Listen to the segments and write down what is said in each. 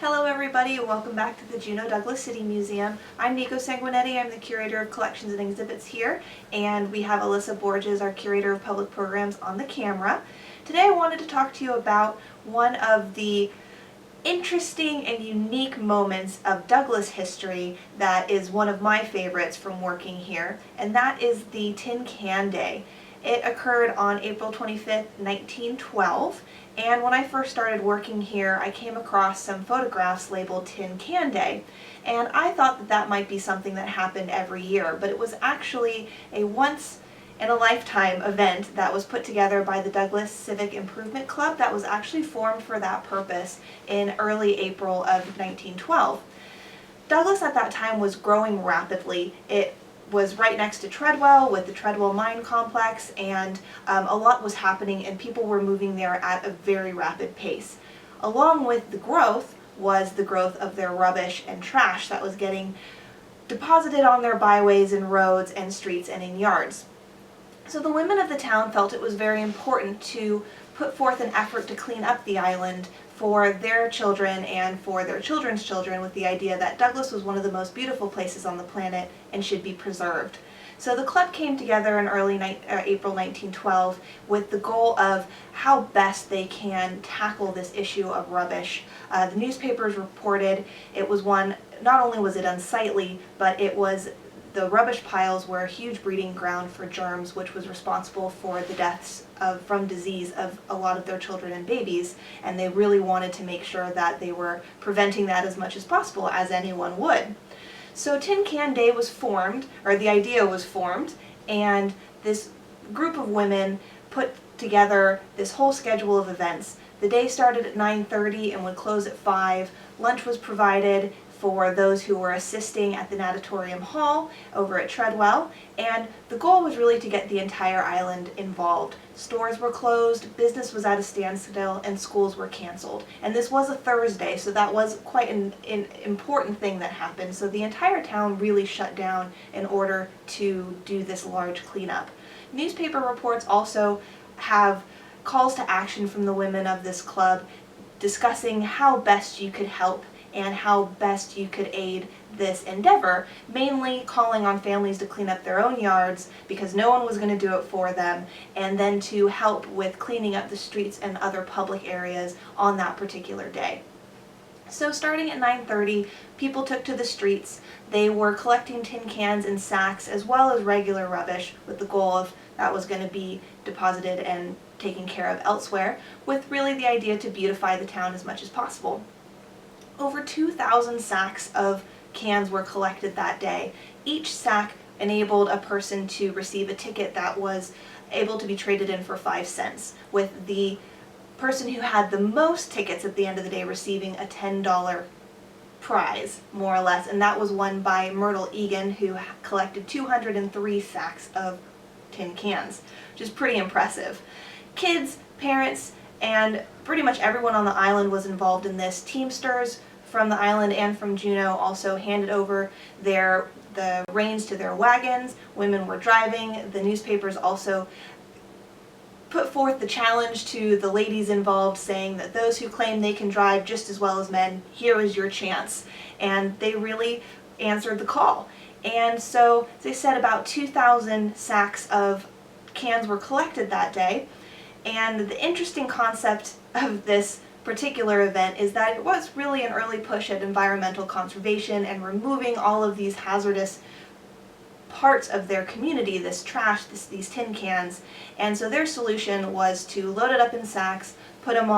Hello everybody, welcome back to the Juneau-Douglas City Museum. I'm Niko Sanguinetti, I'm the Curator of Collections and Exhibits here, and we have Alyssa Borges, our Curator of Public Programs, on the camera. Today I wanted to talk to you about one of the interesting and unique moments of Douglas history that is one of my favorites from working here, and that is the Tin Can Day. It occurred on April 25th, 1912, and when I first started working here, I came across some photographs labeled Tin Can Day, and I thought that that might be something that happened every year, but it was actually a once-in-a-lifetime event that was put together by the Douglas Civic Improvement Club that was actually formed for that purpose in early April of 1912. Douglas at that time was growing rapidly. It was right next to Treadwell with the Treadwell Mine Complex, and a lot was happening and people were moving there at a very rapid pace. Along with the growth was the growth of their rubbish and trash that was getting deposited on their byways and roads and streets and in yards. So the women of the town felt it was very important to put forth an effort to clean up the island for their children and for their children's children, with the idea that Douglas was one of the most beautiful places on the planet and should be preserved. So the club came together in early April 1912 with the goal of how best they can tackle this issue of rubbish. The newspapers reported it was one, not only was it unsightly, but the rubbish piles were a huge breeding ground for germs, which was responsible for the deaths from disease of a lot of their children and babies, and they really wanted to make sure that they were preventing that as much as possible, as anyone would. So Tin Can Day was formed, or the idea was formed, and this group of women put together this whole schedule of events. The day started at 9:30 and would close at 5. Lunch was provided for those who were assisting at the Natatorium Hall over at Treadwell, and the goal was really to get the entire island involved. Stores were closed, business was at a standstill, and schools were canceled. And this was a Thursday, so that was quite an important thing that happened. So the entire town really shut down in order to do this large cleanup. Newspaper reports also have calls to action from the women of this club discussing how best you could help and how best you could aid this endeavor, mainly calling on families to clean up their own yards because no one was going to do it for them, and then to help with cleaning up the streets and other public areas on that particular day. So starting at 9:30, people took to the streets. They were collecting tin cans and sacks as well as regular rubbish, with the goal of that was going to be deposited and taken care of elsewhere, with really the idea to beautify the town as much as possible. Over 2,000 sacks of cans were collected that day. Each sack enabled a person to receive a ticket that was able to be traded in for 5 cents, with the person who had the most tickets at the end of the day receiving a $10 prize, more or less, and that was won by Myrtle Egan, who collected 203 sacks of tin cans, which is pretty impressive. Kids, parents, and pretty much everyone on the island was involved in this. Teamsters from the island and from Juneau also handed over the reins to their wagons. Women were driving. The newspapers also put forth the challenge to the ladies involved, saying that those who claim they can drive just as well as men, here is your chance. And they really answered the call. And so, as I said, about 2,000 sacks of cans were collected that day. And the interesting concept of this particular event is that it was really an early push at environmental conservation and removing all of these hazardous parts of their community, this trash, these tin cans. And so their solution was to load it up in sacks, put them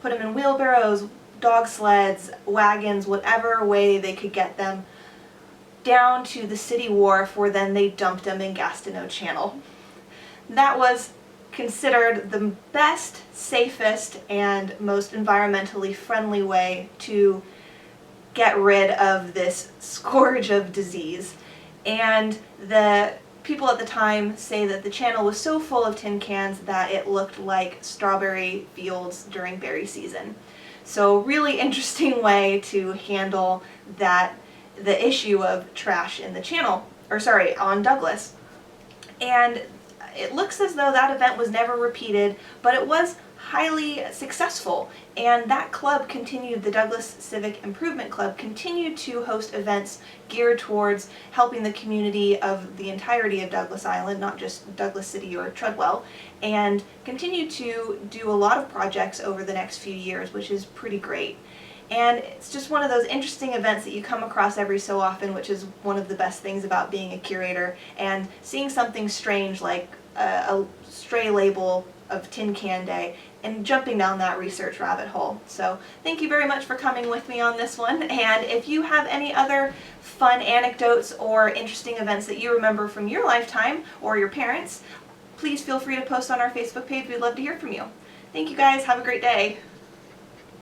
in wheelbarrows, dog sleds, wagons, whatever way they could get them down to the city wharf, where then they dumped them in Gastineau Channel. That was considered the best, safest, and most environmentally friendly way to get rid of this scourge of disease. And the people at the time say that the channel was so full of tin cans that it looked like strawberry fields during berry season. So really interesting way to handle the issue of trash in the channel, on Douglas. And it looks as though that event was never repeated, but it was highly successful, and that club continued, the Douglas Civic Improvement Club continued to host events geared towards helping the community of the entirety of Douglas Island, not just Douglas City or Treadwell, and continued to do a lot of projects over the next few years, which is pretty great. And it's just one of those interesting events that you come across every so often, which is one of the best things about being a curator, and seeing something strange like a stray label of Tin Can Day and jumping down that research rabbit hole. So thank you very much for coming with me on this one, and if you have any other fun anecdotes or interesting events that you remember from your lifetime or your parents, please feel free to post on our Facebook page. We'd love to hear from you. Thank you guys, have a great day.